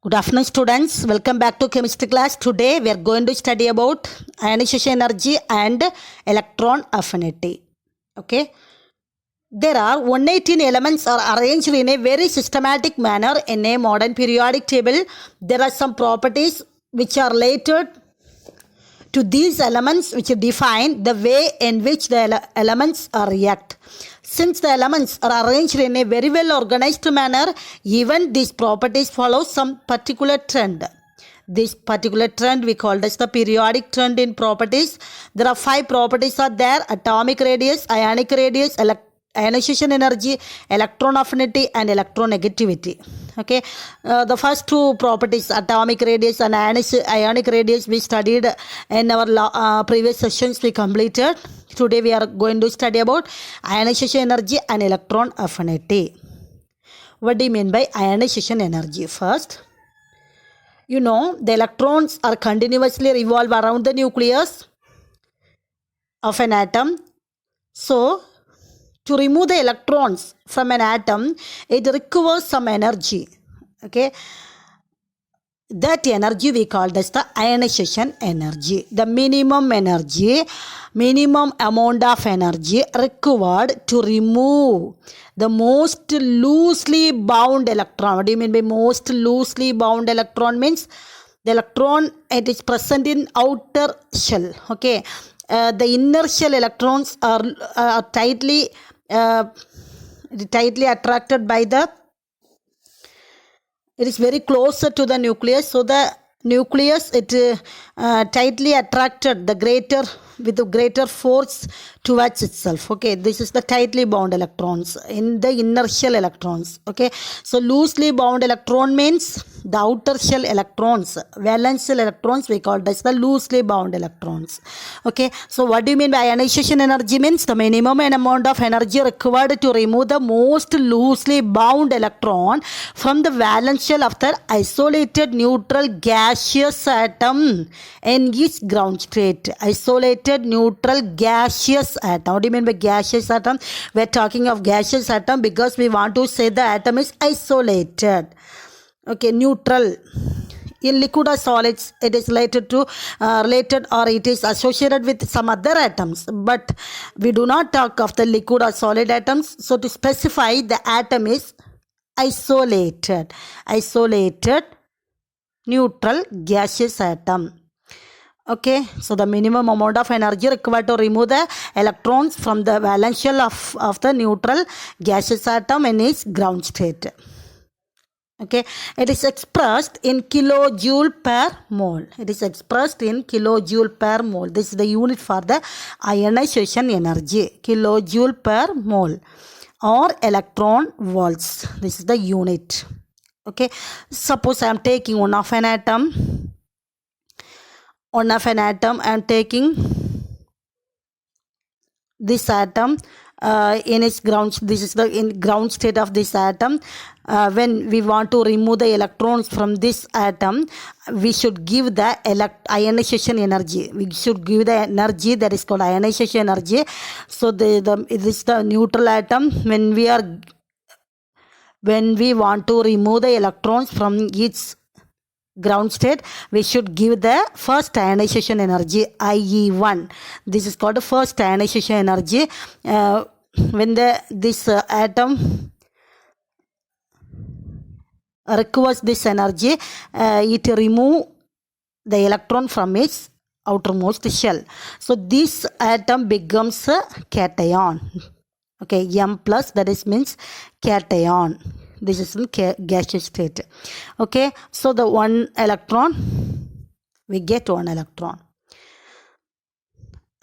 Good afternoon, students. Welcome back to chemistry class. Today we are going to study about ionization energy and electron affinity. Okay. There are 118 elements are arranged in a very systematic manner in a modern periodic table. There are some properties which are related to these elements which define the way in which the elements react. Since the elements are arranged in a very well organized manner, even these properties follow some particular trend. This particular trend we call as the periodic trend in properties. There are 5 properties are there: atomic radius, ionic radius, ionization energy, electron affinity and electronegativity. Okay, the first 2 properties, atomic radius and ionic radius, we studied in our previous sessions we completed. Today we are going to study about ionization energy and electron affinity. What do you mean by ionization energy? First, you know the electrons are continuously revolve around the nucleus of an atom. So to remove the electrons from an atom, it requires some energy. Okay, that energy we call as the ionization energy. The minimum amount of energy required to remove the most loosely bound electron. What do you mean by most loosely bound electron? Means the electron, it is present in outer shell. Okay, the inner shell electrons are tightly attracted by it is very closer to the nucleus. So the nucleus, it tightly attracted with the greater force towards itself. Okay, this is the tightly bound electrons in the inner shell electrons. Okay, so loosely bound electron means the outer shell electrons, valence shell electrons, we call this the loosely bound electrons. Okay, so what do you mean by ionization energy? Means the minimum amount of energy required to remove the most loosely bound electron from the valence shell of the isolated neutral gaseous atom in its ground state. Isolated neutral gaseous atom. What do you mean by gaseous atom? We are talking of gaseous atom because we want to say the atom is isolated. Okay, neutral. In liquid or solids, it is related or it is associated with some other atoms. But we do not talk of the liquid or solid atoms. So to specify, the atom is isolated. Isolated neutral gaseous atom. Okay, so the minimum amount of energy required to remove the electrons from the valence shell of the neutral gaseous atom in its ground state. Okay, it is expressed in kilojoule per mole. It is expressed in kilojoule per mole. This is the unit for the ionization energy. Kilojoule per mole or electron volts. This is the unit. Okay, suppose I am taking one of an atom. I am taking this atom in its ground. This is the ground state of this atom. When we want to remove the electrons from this atom, we should give the ionization energy. We should give the energy that is called ionization energy. So this is the neutral atom. When we want to remove the electrons from its ground state, we should give the first ionization energy, IE1. This is called the first ionization energy. When this atom requires this energy, it remove the electron from its outermost shell. So this atom becomes a cation. Okay, M plus, that is means cation. This is in gaseous state. Okay, so the one electron, we get one electron.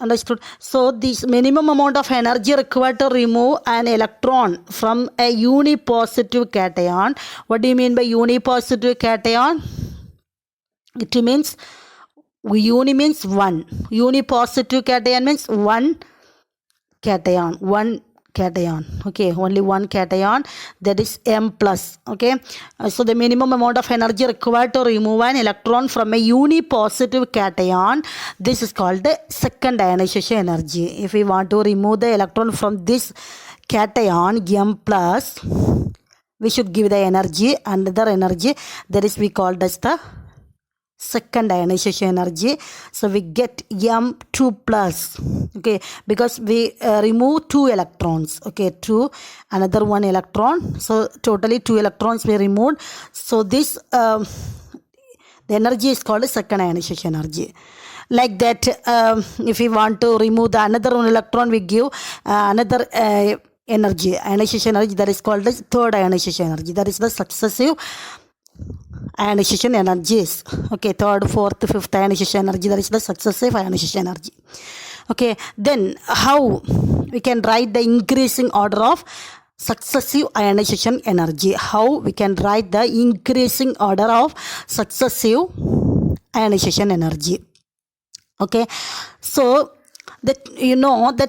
Understood? So this minimum amount of energy required to remove an electron from a unipositive cation. What do you mean by unipositive cation? It means uni means one. Unipositive cation means one cation. Okay, only one cation, that is M plus. Okay, so the minimum amount of energy required to remove an electron from a unipositive cation, this is called the second ionization energy. If we want to remove the electron from this cation M plus, we should give the energy, another energy, that is we called as the second ionization energy. So we get M2 plus, okay, because we remove 2 electrons, okay, 2, another 1 electron, so totally 2 electrons we removed. So this the energy is called second ionization energy. Like that, if we want to remove the another 1 electron, we give another energy, ionization energy, that is called as third ionization energy. That is the successive ionization energies. Okay, third, fourth, fifth ionization energy, that is the successive ionization energy. Okay, then how we can write the increasing order of successive ionization energy? How we can write the increasing order of successive ionization energy? Okay, so the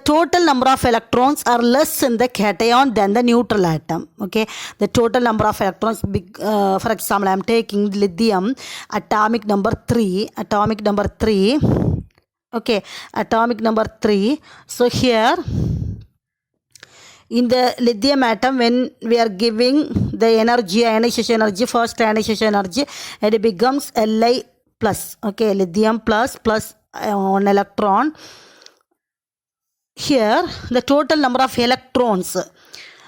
total number of electrons are less in the cation than the neutral atom. Okay, the total number of electrons, for example, I am taking lithium, atomic number 3. Okay, atomic number 3. So here in the lithium atom, when we are giving the energy, ionization energy, first ionization energy, it becomes Li plus. Okay, lithium plus 1 electron. Here the total number of electrons,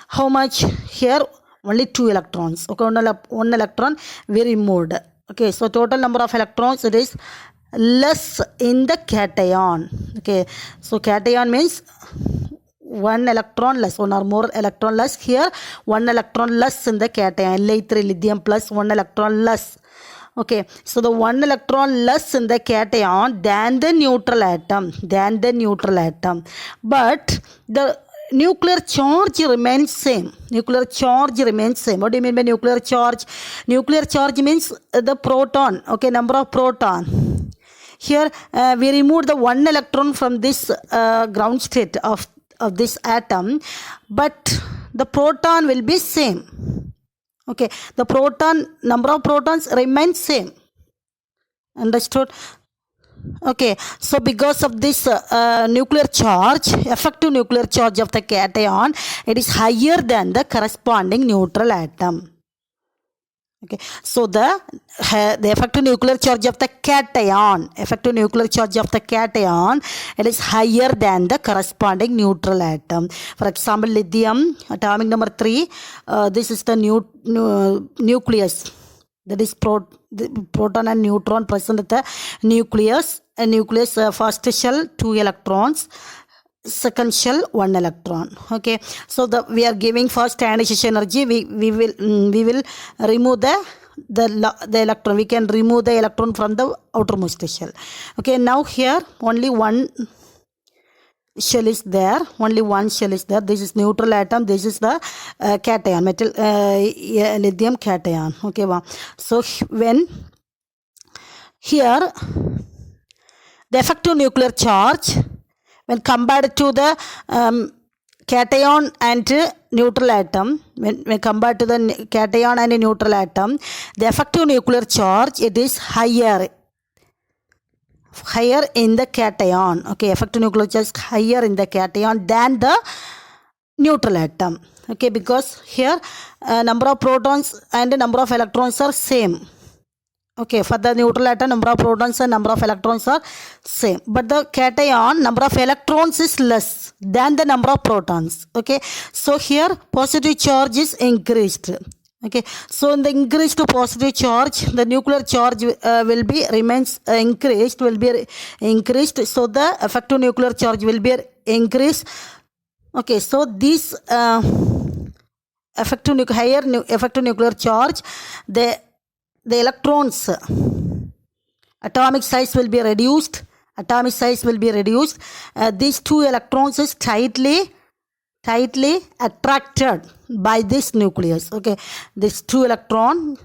how much? Here only 2 electrons. Okay, 1 electron we removed. Okay, so total number of electrons, it is less in the cation. Okay, so cation means 1 electron less, 1 or more electron less. Here 1 electron less in the cation, Li3 lithium plus 1 electron less. Okay, so the 1 electron less in the cation than the neutral atom, but the nuclear charge remains same. What do you mean by nuclear charge? Nuclear charge means the proton, okay, number of proton. Here we remove the 1 electron from this ground state of this atom, but the proton will be same. Okay, the number of protons remains same. Understood? Okay, so because of this nuclear charge, effective nuclear charge of the cation, it is higher than the corresponding neutral atom. Okay, so the effective nuclear charge of the cation, it is higher than the corresponding neutral atom. For example, lithium, atomic number 3, this is the nucleus. That is proton and neutron present at the nucleus. A nucleus, first shell 2 electrons, second shell 1 electron. Okay, so we are giving first ionization energy. We will remove the electron. We can remove the electron from the outermost shell. Okay, now here only one shell is there. This is neutral atom. This is the cation, lithium cation. Okay, so when here the effective nuclear charge, when compared to the cation and neutral atom, when compared to the cation and neutral atom, the effective nuclear charge, it is higher in the cation. Okay, effective nuclear charge is higher in the cation than the neutral atom. Okay, because here number of protons and number of electrons are same. Okay, for the neutral atom, number of protons and number of electrons are same. But the cation, number of electrons is less than the number of protons. Okay, so here positive charge is increased. Okay, so in the increased positive charge, the nuclear charge will be increased. So the effective nuclear charge will be increased. Okay, so this higher effective nuclear charge, the electrons atomic size will be reduced. These 2 electrons is tightly attracted by this nucleus. Okay, these two electrons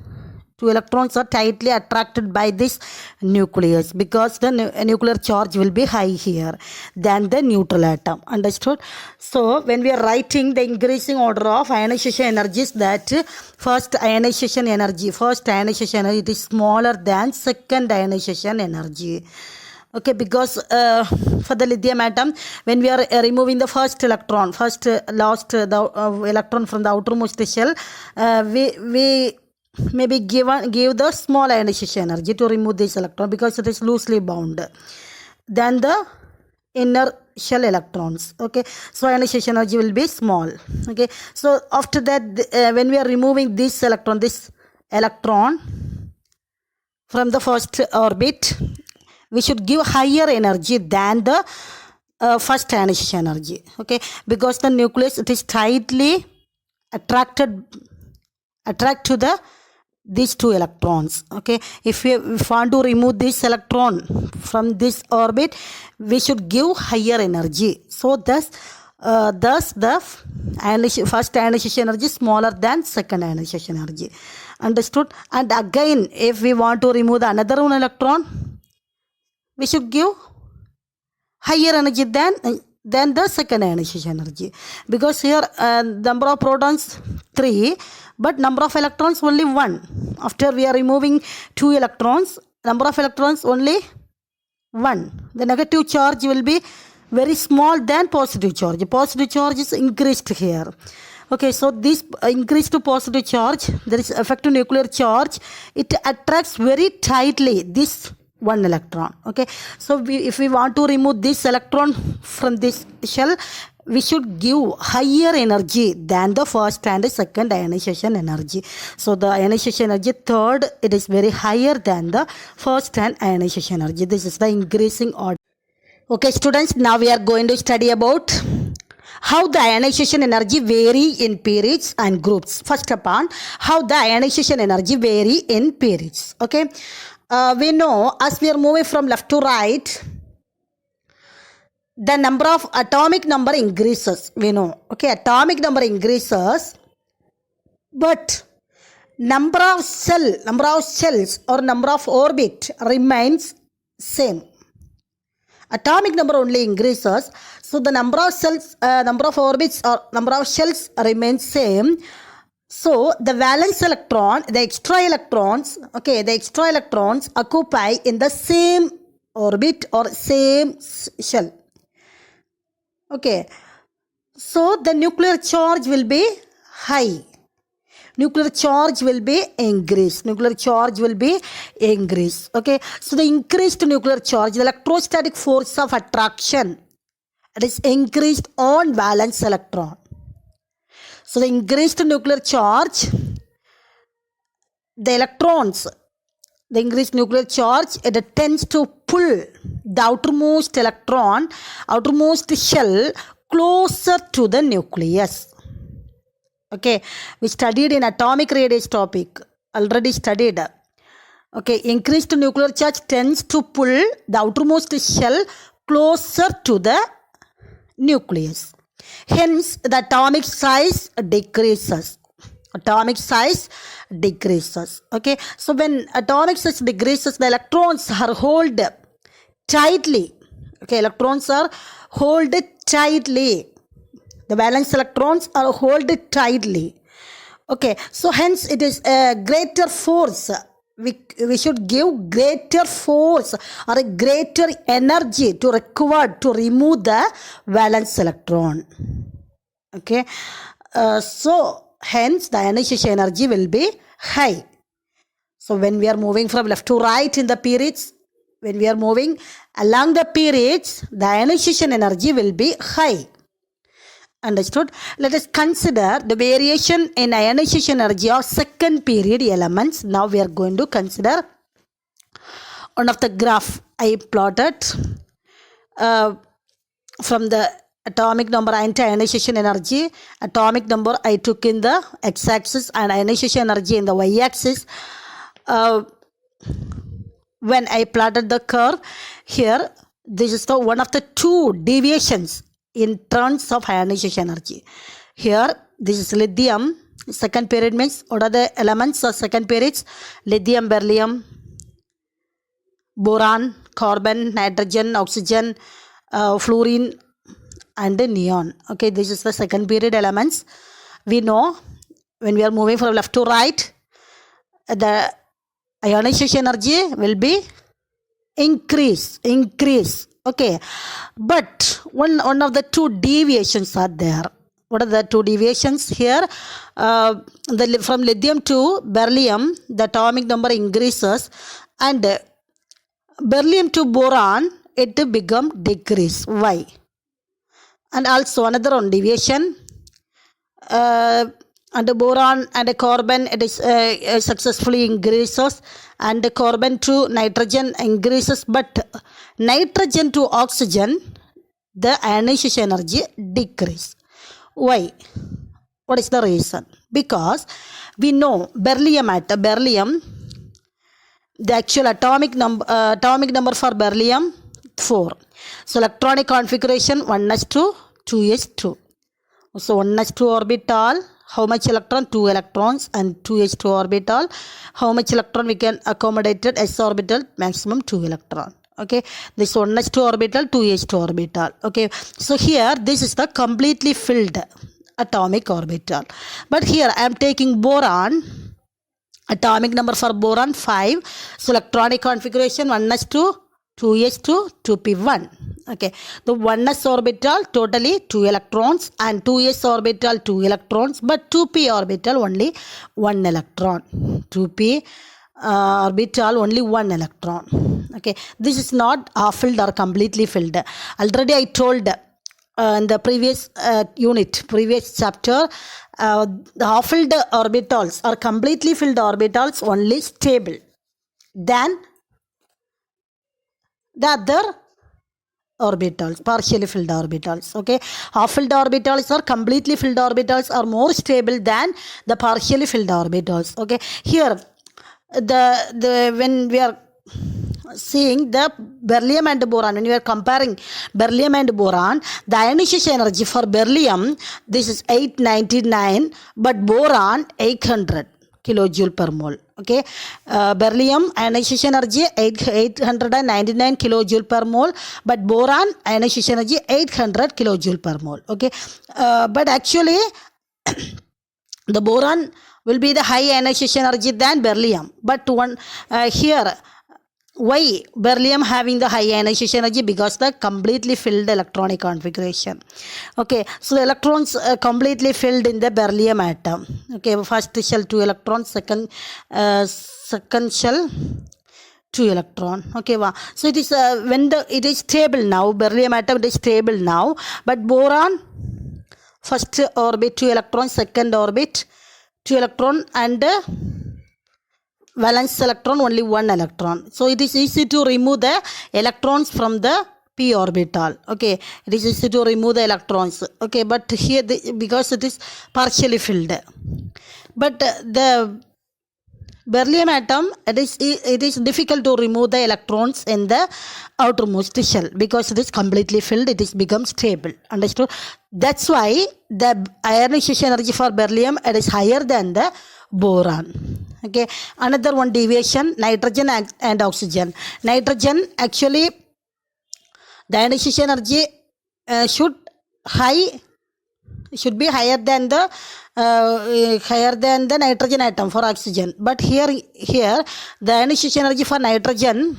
are tightly attracted by this nucleus because the nuclear charge will be high here than the neutral atom. Understood? So when we are writing the increasing order of ionization energies, that first ionization energy it is smaller than second ionization energy. Okay, because for the lithium atom, when we are removing the first electron, the electron from the outermost shell, we maybe give the small ionization energy to remove this electron because it is loosely bound than the inner shell electrons. Okay, so ionization energy will be small. Okay, so after that, when we are removing this electron from the first orbit, we should give higher energy than the first ionization energy. Okay, because the nucleus, it is tightly attract to these two electrons. Okay, if we want to remove this electron from this orbit, we should give higher energy. So thus the first ionization energy is smaller than second ionization energy. Understood? And again, if we want to remove the another one electron, we should give higher energy than the second ionization energy, because here number of protons 3, but number of electrons only 1. After we are removing 2 electrons, number of electrons only 1. The negative charge will be very small than positive charge. Positive charge is increased here. Okay, so this increased positive charge, there is effective nuclear charge, it attracts very tightly this one electron. Okay, so if we want to remove this electron from this shell, we should give higher energy than the first and the second ionization energy. So the ionization energy third, it is very higher than the first and ionization energy. This is the increasing order. Okay students, now we are going to study about how the ionization energy vary in periods and groups. First upon, how the ionization energy vary in periods. Okay, we know as we are moving from left to right, the number of atomic number increases. We know, okay, atomic number increases, but number of shells or number of orbit remains same. Atomic number only increases, so the number of cells, number of orbits or number of shells remains same. So the valence electron, the extra electrons occupy in the same orbit or same shell. Okay, so the nuclear charge will be high. Nuclear charge will be increased. Okay, so the increased nuclear charge, the electrostatic force of attraction, it is increased on valence electron. So the increased nuclear charge, the increased nuclear charge, it tends to pull the outermost shell closer to the nucleus. Okay, we studied in atomic radius topic, already studied. Okay, increased nuclear charge tends to pull the outermost shell closer to the nucleus. Hence, the atomic size decreases. Okay, so when atomic size decreases, the electrons are held tightly. Okay, the valence electrons are held tightly. Okay, so hence it is a greater force. We should give greater force or a greater energy to remove the valence electron. Okay, so hence the ionization energy will be high. So when we are moving from left to right in the periods, when we are moving along the periods, the ionization energy will be high. Understood? Let us consider the variation in ionization energy of second period elements. Now we are going to consider one of the graph I plotted from the atomic number anti-ionization energy. Atomic number I took in the x-axis and ionization energy in the y-axis. When I plotted the curve here, this is the one of the two deviations in terms of ionization energy. Here, this is lithium. Second period means what are the elements of second periods? Lithium, beryllium, boron, carbon, nitrogen, oxygen, fluorine, and neon. Okay, this is the second period elements. We know when we are moving from left to right, the ionization energy will be increase. Okay, but one of the two deviations are there. What are the two deviations here? From lithium to beryllium, the atomic number increases, and beryllium to boron, it become decrease. Why? And also another one deviation, and the boron and the carbon, it is successfully increases, and the carbon to nitrogen increases, but nitrogen to oxygen, the ionization energy decrease. Why? What is the reason? Because we know beryllium, the actual atomic number for beryllium 4. So electronic configuration 1s2 2s2. So 1s2 orbital, how much electron? 2 electrons, and 2s2 orbital, how much electron we can accommodate it? S orbital, maximum 2 electron. Okay, this 1s2 orbital, 2s2 orbital. Okay, so here this is the completely filled atomic orbital. But here I am taking boron. Atomic number for boron 5. So electronic configuration 1s2 2s2 2p1. Okay, the 1s orbital totally 2 electrons, and 2s orbital 2 electrons, but 2p orbital only 1 electron. 2p orbital only 1 electron. Okay, this is not half filled or completely filled. Already I told in the previous previous chapter, the half filled orbitals or completely filled orbitals only stable than the other orbitals, partially filled orbitals. Okay, half filled orbitals or completely filled orbitals are more stable than the partially filled orbitals. Okay, here when we are seeing the beryllium and boron, when we are comparing beryllium and boron, the ionization energy for beryllium, this is 899, but boron 800 kilojoule per mole. Okay, beryllium ionization energy 899 kilojoule per mole, but boron ionization energy 800 kilojoule per mole. Okay, but actually the boron will be the high ionization energy than beryllium. But here, why beryllium having the high ionization energy? Because the completely filled electronic configuration. Okay, so the electrons completely filled in the beryllium atom. Okay, first shell 2 electrons, second shell 2 electron. Okay, wow. So it is when it is stable now, beryllium atom it is stable now, but boron first orbit 2 electrons, second orbit 2 electron, and valence electron only 1 electron. So it is easy to remove the electrons from the p orbital. Okay, it is easy to remove the electrons. Okay, but here because it is partially filled, but the beryllium atom, it is difficult to remove the electrons in the outermost shell because it is completely filled. It is become stable. Understood? That's why the ionization energy for beryllium, it is higher than the boron. Okay, another one deviation, nitrogen and oxygen. Nitrogen, actually the ionization energy should be higher than the nitrogen atom for oxygen. But here the ionization energy for nitrogen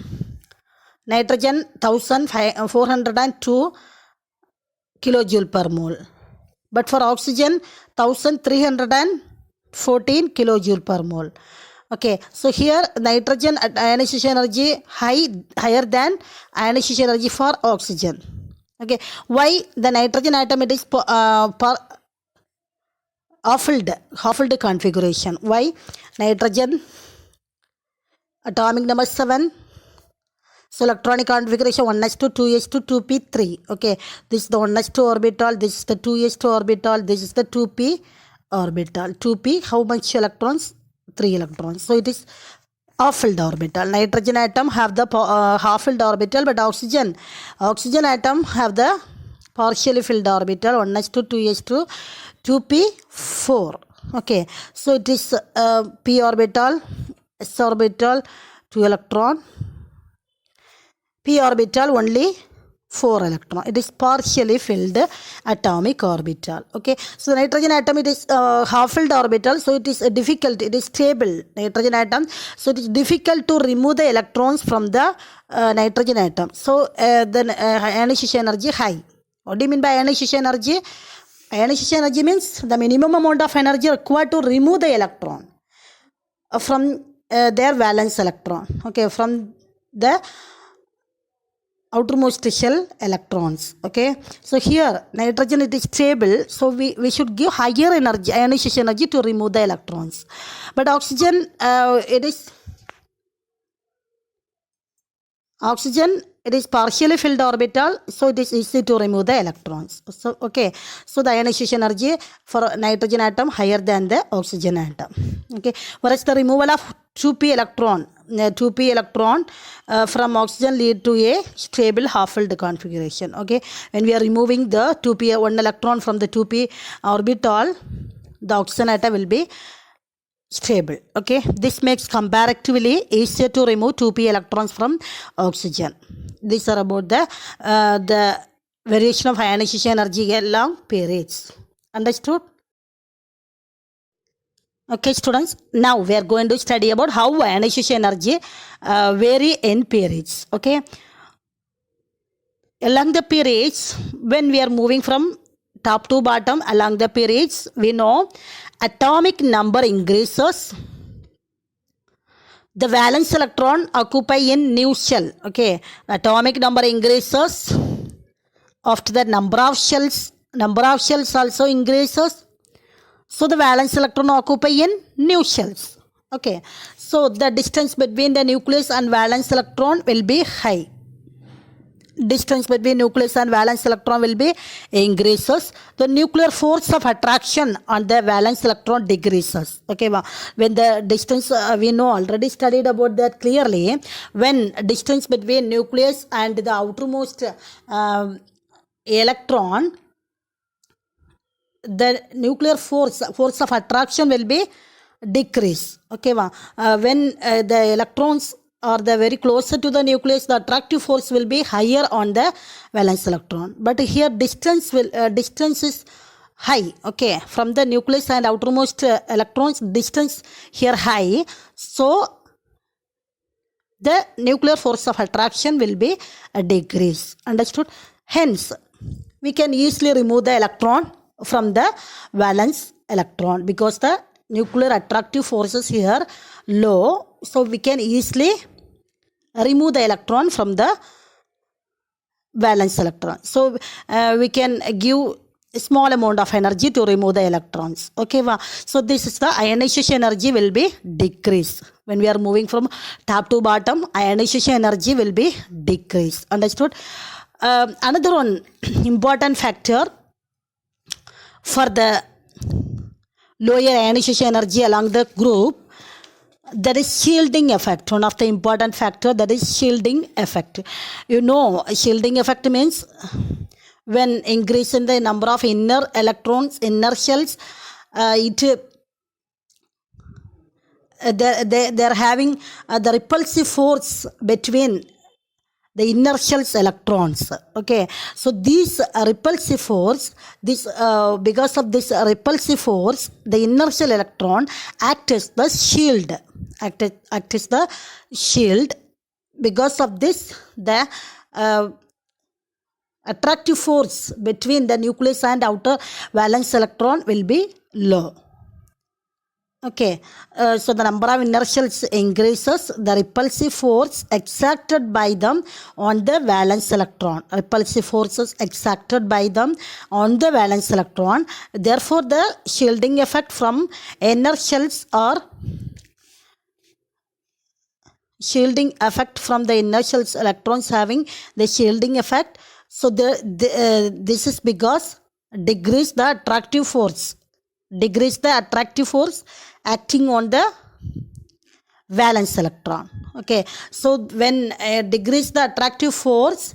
1402 kilojoule per mole, but for oxygen 1314 kilojoule per mole. Okay, so here nitrogen ionization energy higher than ionization energy for oxygen. Okay, why the nitrogen atom it is half-filled configuration? Why? Nitrogen atomic number 7. So electronic configuration 1s2 2s2 2p3. Okay, this is the 1s2 orbital, this is the 2s2 orbital, this is the 2p orbital. 2p, how much electrons? 3 electrons. So it is half-filled orbital. Nitrogen atom have the half-filled orbital, but oxygen atom have the partially filled orbital 1s2 2s2 2p4. Okay, so it is p orbital, s orbital 2 electron, p orbital only 4 electron. It is partially filled atomic orbital. Okay, so the nitrogen atom, it is half filled orbital, so it is difficult, it is stable nitrogen atom, so it is difficult to remove the electrons from the nitrogen atom. So the ionization energy high. What do you mean by ionization energy? Ionization energy means the minimum amount of energy required to remove the electron from their valence electron. Okay, from the outermost shell electrons. Okay, so here nitrogen, it is stable, so we should give higher energy, ionization energy, to remove the electrons. But oxygen, it is partially filled orbital, so it is easy to remove the electrons. So okay, so the ionization energy for nitrogen atom higher than the oxygen atom. Okay, whereas the removal of 2p electron from oxygen lead to a stable half-filled configuration. Okay, when we are removing the 2p, one electron from the 2p orbital, the oxygen atom will be stable. Okay, this makes comparatively easier to remove 2p electrons from oxygen. These are about the variation of ionization energy along periods. Understood? Okay, students, now we are going to study about how ionization energy vary in periods. Okay, along the periods, when we are moving from top to bottom along the periods, we know atomic number increases, the valence electron occupy in new shell. Okay, atomic number increases, after that number of shells also increases, so the valence electron occupy in new shells. Okay, so the distance between the nucleus and valence electron will be high. Distance between nucleus and valence electron will be increases. The nuclear force of attraction on the valence electron decreases. Okay, when the distance, we know, already studied about that clearly. When distance between nucleus and the outermost electron, the nuclear force of attraction will be decreased. Okay, when the electrons are very closer to the nucleus, the attractive force will be higher on the valence electron. But here distance is high. Okay, from the nucleus and outermost electrons, distance here high, so the nuclear force of attraction will be decreased. Understood? Hence, we can easily remove the electron from the valence electron because the nuclear attractive forces here low, so we can easily remove the electron from the valence electron. So we can give a small amount of energy to remove the electrons. Okay, so this is the ionization energy will be decreased. When we are moving from top to bottom, ionization energy will be decreased. Understood? Another one important factor for the lower ionization energy along the group, that is shielding effect. One of the important factor, that is shielding effect. You know, shielding effect means when increase in the number of inner electrons, inner shells, they are having the repulsive force between the inner shells electrons. Okay, so this repulsive force, because of this repulsive force, the inner shell electron act as the shield. Act as the shield. Because of this, the attractive force between the nucleus and outer valence electron will be low. Okay, so the number of inner shells increases, the repulsive force exacted by them on the valence electron. Repulsive forces exacted by them on the valence electron. Therefore, the shielding effect from inner shells or shielding effect from the inner shells electrons having the shielding effect. So this is because decrease the attractive force. Decrease the attractive force acting on the valence electron. Okay, so when decrease the attractive force,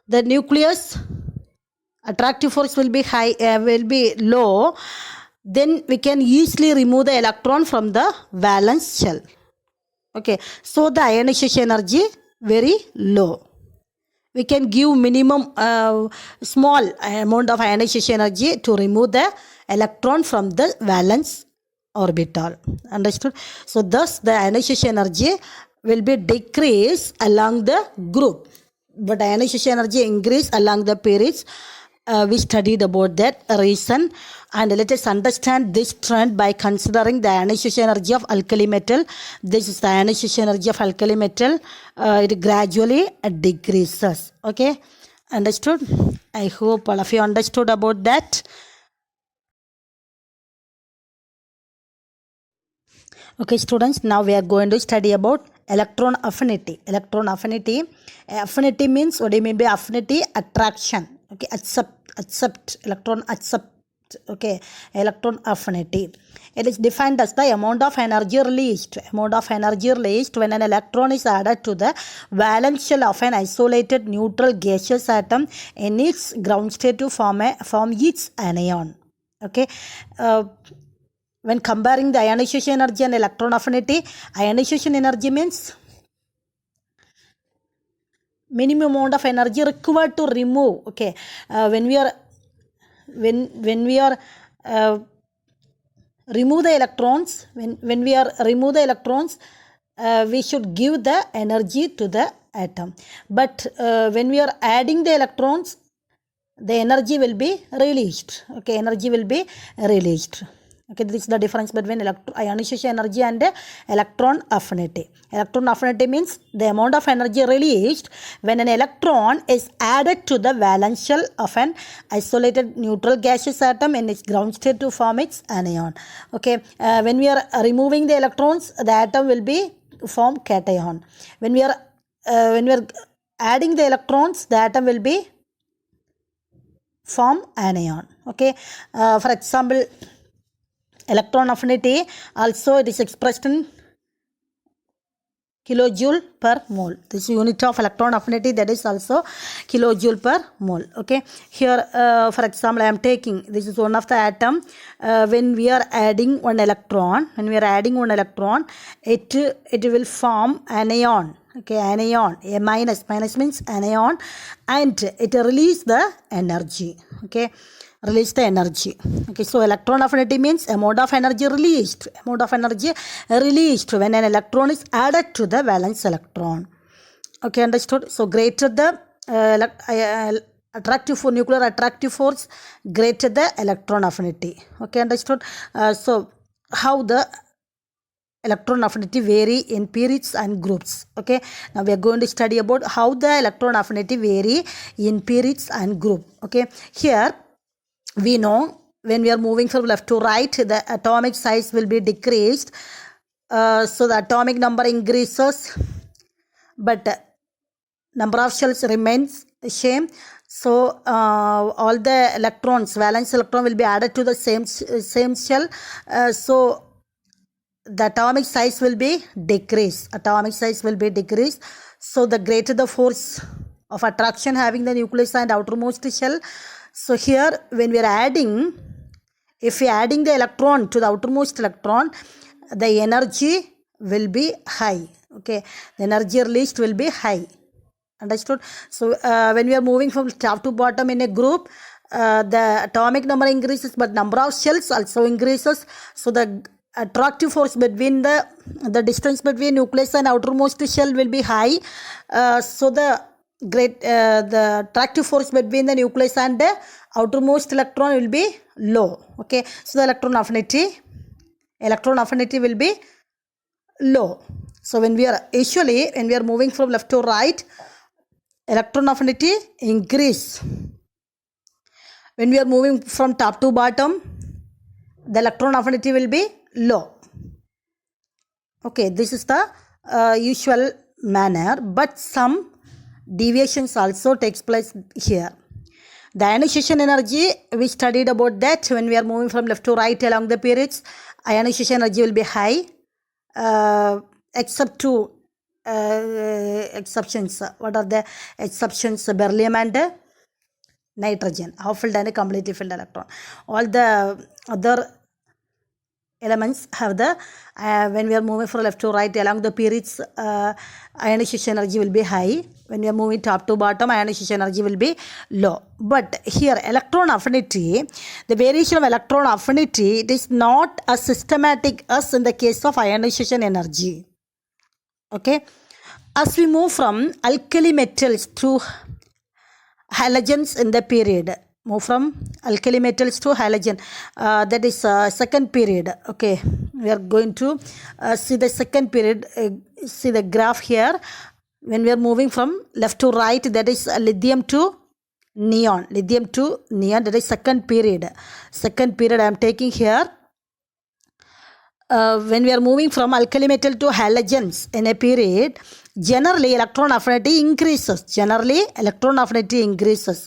the nucleus attractive force will be high, will be low, then we can easily remove the electron from the valence shell. Okay, so the ionization energy very low. We can give minimum small amount of ionization energy to remove the electron from the valence orbital. Understood? So thus the ionization energy will be decreased along the group, but ionization energy increase along the periods. We studied about that reason, and let us understand this trend by considering the ionization energy of alkali metal. This is the ionization energy of alkali metal. It gradually decreases. Okay, understood? I hope all of you understood about that. Okay, students, now we are going to study about electron affinity. Electron affinity. Affinity means, what do you mean by affinity? Attraction. Okay, accept, electron accept. Okay, electron affinity. It is defined as the amount of energy released. Amount of energy released when an electron is added to the valence shell of an isolated neutral gaseous atom in its ground state to form its anion. Okay. When comparing the ionization energy and electron affinity, ionization energy means minimum amount of energy required to remove. Okay, when we are remove the electrons, when we are remove the electrons, we should give the energy to the atom. But when we are adding the electrons, the energy will be released. Okay, energy will be released. Okay, this is the difference between ionization energy and electron affinity. Electron affinity means the amount of energy released when an electron is added to the valence shell of an isolated neutral gaseous atom in its ground state to form its anion. Okay, when we are removing the electrons, the atom will be form cation. When we are adding the electrons, the atom will be form anion. Okay, for example, electron affinity also it is expressed in kilojoule per mole. This unit of electron affinity, that is also kilojoule per mole. Okay, here for example I am taking, this is one of the atom. When we are adding one electron, it will form anion. Okay, anion, a minus means anion, and it release the energy. Okay, release the energy. Okay, so electron affinity means amount of energy released. Amount of energy released when an electron is added to the valence electron. Okay, understood? So greater the nuclear attractive force, greater the electron affinity. Okay, understood? So how the electron affinity vary in periods and groups. Okay, now we are going to study about how the electron affinity vary in periods and group. Okay, here we know when we are moving from left to right, the atomic size will be decreased. So the atomic number increases, but number of shells remains same. So all the electrons, valence electron will be added to the same shell. So the atomic size will be decreased. So the greater the force of attraction having the nucleus and outermost shell. So here when we are adding, if we are adding the electron to the outermost electron, the energy will be high. Okay, the energy released will be high. Understood? So when we are moving from top to bottom in a group, the atomic number increases, but number of shells also increases. So the attractive force between the distance between nucleus and outermost shell will be high. So the attractive force between the nucleus and the outermost electron will be low. Okay, so the electron affinity will be low. So when we are moving from left to right, electron affinity increase. When we are moving from top to bottom, the electron affinity will be low. Okay, this is the usual manner, but some deviations also takes place here. The ionization energy, we studied about that. When we are moving from left to right along the periods, ionization energy will be high, except two exceptions. What are the exceptions? Beryllium and nitrogen, half filled and completely filled electron. All the other elements have the, when we are moving from left to right along the periods, ionization energy will be high. When we are moving top to bottom, ionization energy will be low. But here, electron affinity, the variation of electron affinity, it is not as systematic as in the case of ionization energy. Okay. As we move from alkali metals to halogens in the period, move from alkali metals to halogen, that is second period. Okay, we are going to see the second period. See the graph here. When we are moving from left to right, that is lithium to neon, that is second period. I am taking here. When we are moving from alkali metal to halogens in a period, generally electron affinity increases.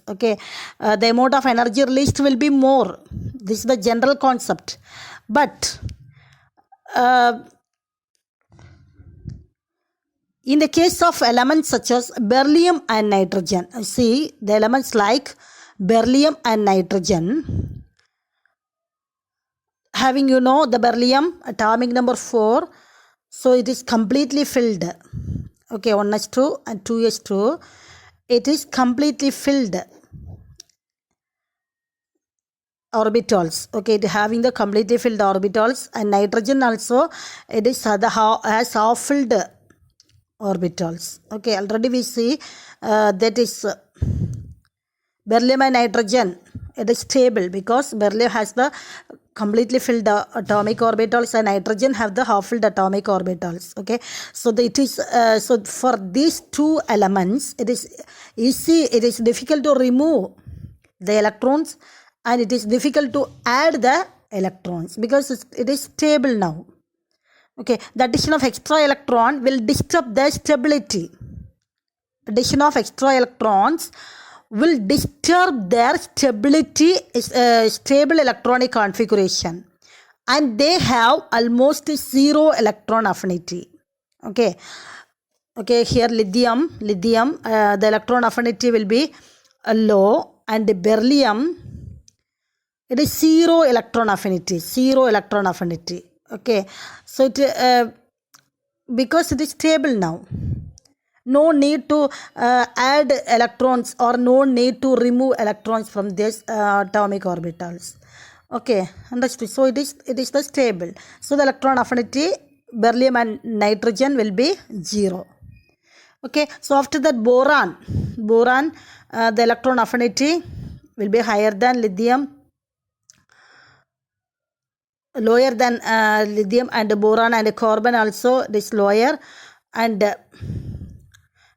Okay, the amount of energy released will be more. This is the general concept. But in the case of elements such as beryllium and nitrogen, see the elements like beryllium and nitrogen, having the beryllium atomic number 4, so it is completely filled. Okay, 1s2 and 2s2, it is completely filled orbitals. Okay, it having the completely filled orbitals, and nitrogen also, it is has half filled orbitals. Okay, already we see that is beryllium and nitrogen, it is stable because beryllium has the completely filled atomic orbitals and nitrogen have the half filled atomic orbitals. Okay, so it is so for these two elements, it is easy, it is difficult to remove the electrons and it is difficult to add the electrons because it is stable now. Okay, the addition of extra electron will disturb the stability. Addition of extra electrons will disturb their stability, stable electronic configuration, and they have almost zero electron affinity. Okay, here lithium, the electron affinity will be low, and the beryllium, it is zero electron affinity. Okay, so it because it is stable now, no need to add electrons or no need to remove electrons from this atomic orbitals. Okay, understood. So it is the stable. So the electron affinity, beryllium and nitrogen will be 0. Okay, so after that boron, the electron affinity will be higher than lithium, lower than lithium, and boron and carbon also this lower, and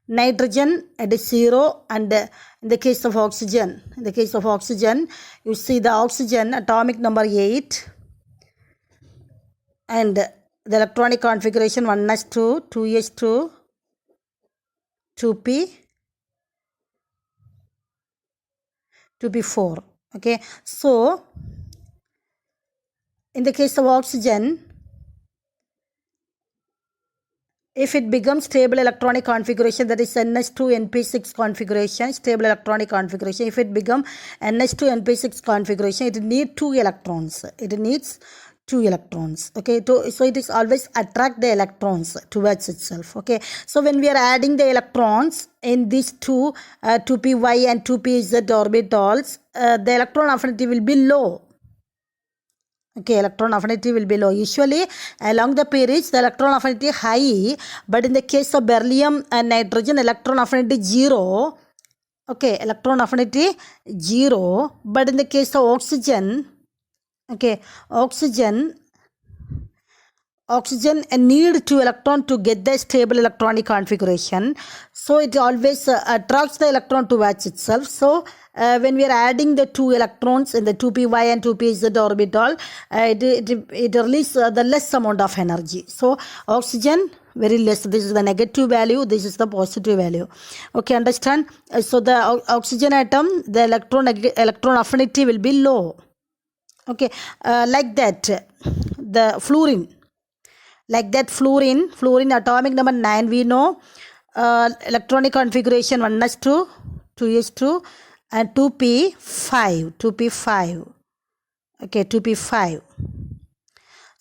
nitrogen it is 0, and in the case of oxygen, you see the oxygen atomic number 8, and the electronic configuration 1s2, 2s2, 2p4. Okay, so in the case of oxygen, if it becomes stable electronic configuration, that is NH2 NP6 configuration, stable electronic configuration, if it become NH2 NP6 configuration, it needs 2 electrons. Okay, so it is always attract the electrons towards itself. Okay, so when we are adding the electrons in these 2py and 2pz orbitals, the electron affinity will be low. Okay, electron affinity will be low. Usually along the periods the electron affinity high, but in the case of beryllium and nitrogen, electron affinity 0. Okay, electron affinity 0, but in the case of oxygen, okay, oxygen need 2 electron to get the stable electronic configuration, so it always attracts the electron towards itself. So when we are adding the 2 electrons in the 2py and 2pz orbital, it releases the less amount of energy. So oxygen very less. This is the negative value, this is the positive value. Okay, understand? So the oxygen atom, the electron affinity will be low. Okay, like that the fluorine, fluorine atomic number 9, we know electronic configuration 1s2, 2s2 and 2p5. Okay, 2p5.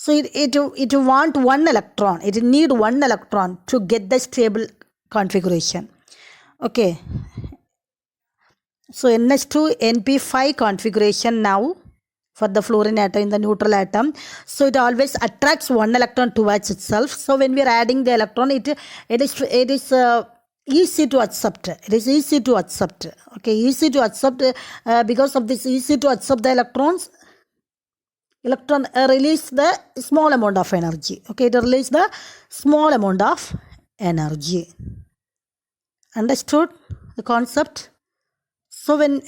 So it want one electron. It need one electron to get the stable configuration. Okay. So NH2 NP5 configuration now for the fluorine atom in the neutral atom. So it always attracts one electron towards itself. So when we are adding the electron, it is easy to accept. It is easy to accept. Okay, easy to accept because of this easy to accept the electrons. Electron release the small amount of energy. Okay, it release the small amount of energy. Understood the concept? So when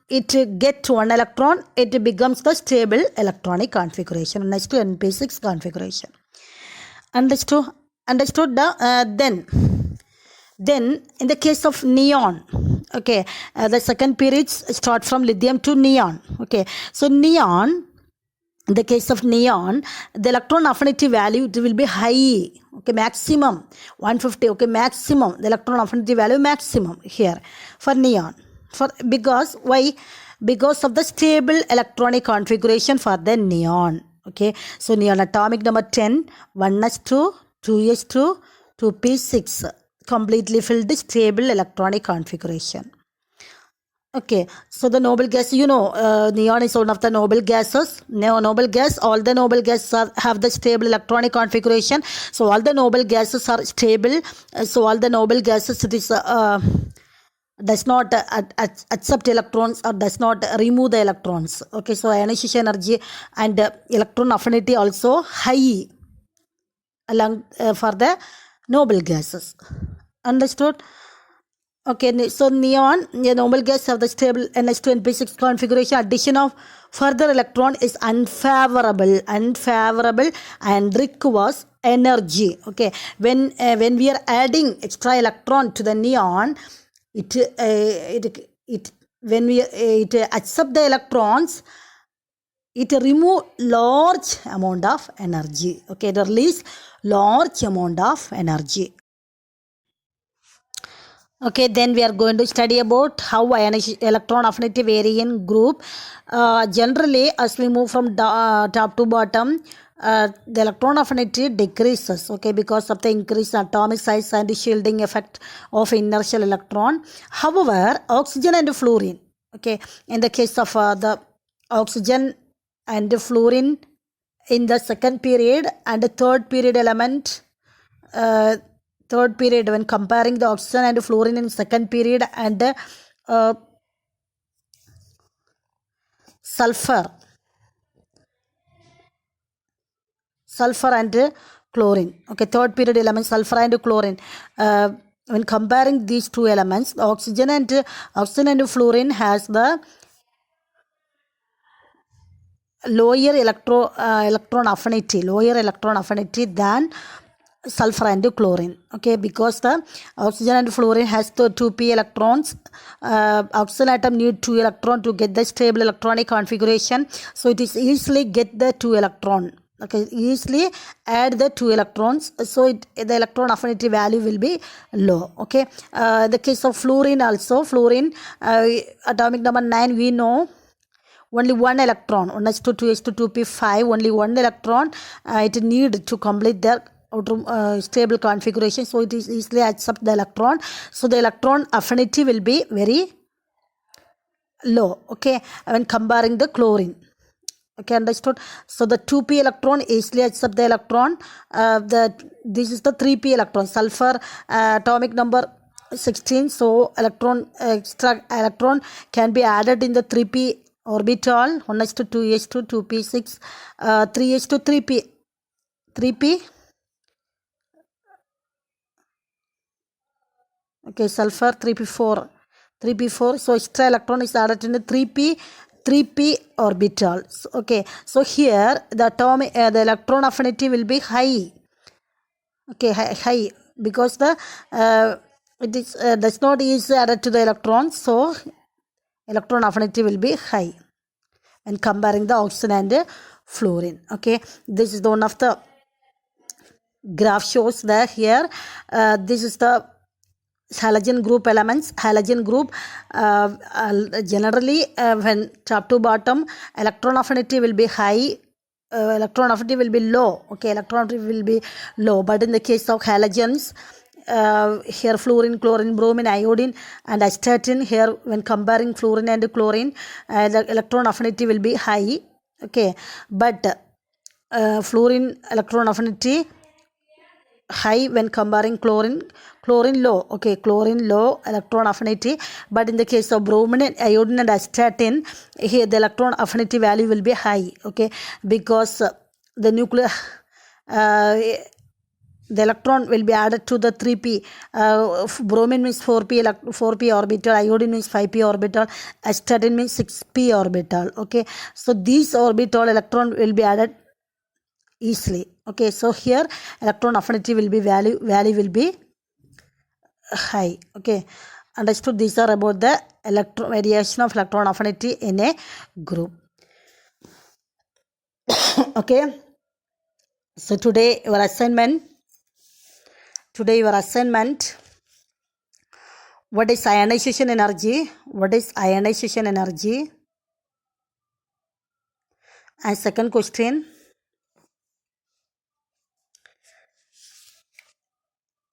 it get one electron, it becomes the stable electronic configuration. Next to NP6 configuration. Understood? Then in the case of neon, okay, the second periods start from lithium to neon. Okay, so neon. In the case of neon, the electron affinity value, it will be high. Okay, maximum 150. Okay, maximum the electron affinity value maximum here for neon. Because why? Because of the stable electronic configuration for the neon. Okay, so neon atomic number 10, 1s2, 2s2, 2p6, completely filled stable electronic configuration. Okay, so the noble gas, neon is one of the noble gases. Noble gas, all the noble gases have the stable electronic configuration. So all the noble gases are stable. So all the noble gases, it is does not accept electrons or does not remove the electrons. Okay, so ionization energy and electron affinity also high along for the noble gases. Understood? Okay, so neon, noble gas have the stable NH2 NP6 configuration. Addition of further electron is unfavorable, and requires energy. Okay, when we are adding extra electron to the neon, it accept the electrons, it remove large amount of energy. Okay, it release large amount of energy. Okay, then we are going to study about how electron affinity vary in group. Generally, as we move from top to bottom, the electron affinity decreases, okay, because of the increased atomic size and the shielding effect of inertial electron. However, oxygen and fluorine, okay, in the case of the oxygen and fluorine in the second period and the third period element, third period, when comparing the oxygen and fluorine in second period and sulfur and chlorine, okay, third period elements sulfur and chlorine, when comparing these two elements, oxygen and fluorine has the lower electron affinity than sulfur and chlorine. Okay, because the oxygen and fluorine has the 2p electrons. Oxygen atom need 2 electron to get the stable electronic configuration. So it is easily get the 2 electron. Okay, easily add the 2 electrons. So the electron affinity value will be low. Okay, the case of fluorine also, atomic number 9, we know only one electron, 1s2, 2s2, 2p5, only one electron it need to complete their outer stable configuration. So it is easily accept the electron. So the electron affinity will be very low, okay, when comparing the chlorine. Okay, understood? So the 2p electron easily accept the electron. This is the 3p electron, sulfur atomic number 16. So extra electron can be added in the 3p orbital, 1s2, 2s2, 2p6, 3s2, 3p. Okay, sulfur 3p4. So extra electron is added in the 3p orbital. So, okay, so here the electron affinity will be high. Okay, high because the it is does not is added to the electrons. So electron affinity will be high when comparing the oxygen and fluorine. Okay, this is the one of the graph shows that here. This is the halogen group elements. Halogen group generally when top to bottom electron affinity will be high electron affinity will be low. Okay, electron affinity will be low. But in the case of halogens, here fluorine, chlorine, bromine, iodine and astatine, here when comparing fluorine and chlorine, the electron affinity will be high. Okay, but fluorine electron affinity high when comparing chlorine low. Okay, chlorine low electron affinity, but in the case of bromine, iodine and astatine, here the electron affinity value will be high. Okay, because the nuclear the electron will be added to the 3p. Bromine means 4p orbital, iodine means 5p orbital, astatine means 6p orbital. Okay, so these orbital electron will be added easily. Okay, so here electron affinity will be value will be high. Okay, understood? These are about the variation of electron affinity in a group. Okay, so today your assignment, what is ionization energy? What is ionization energy? And second question,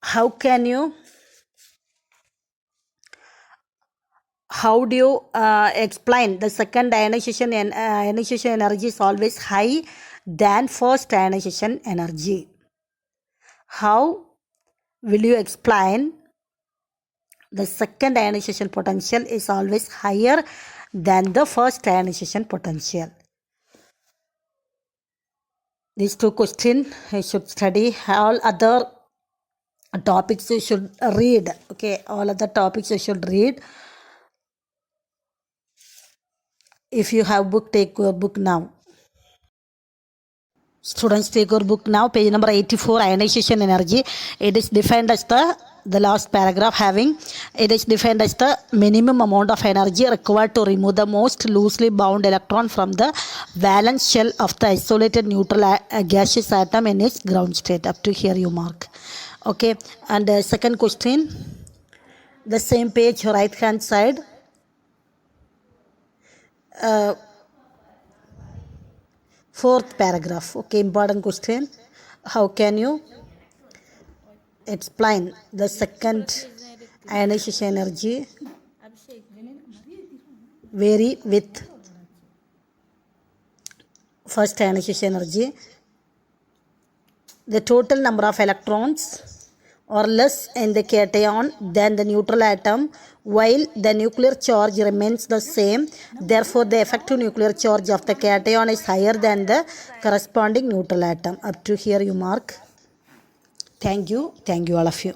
how do you explain the second ionization energy is always high than first ionization energy? How will you explain the second ionization potential is always higher than the first ionization potential? These two questions you should study. All other topics you should read. Okay, all other topics you should read. If you have book, take your book now. Students, take your book now. Page number 84, ionization energy. It is defined as the last paragraph having, it is defined as the minimum amount of energy required to remove the most loosely bound electron from the valence shell of the isolated neutral gaseous atom in its ground state. Up to here you mark. Okay, and second question, the same page, right hand side. Fourth paragraph. Okay, important question. How can you explain the second ionization energy vary with first ionization energy? The total number of electrons are less in the cation than the neutral atom, while the nuclear charge remains the same. Therefore, the effective nuclear charge of the cation is higher than the corresponding neutral atom. Up to here you mark. Thank you all of you.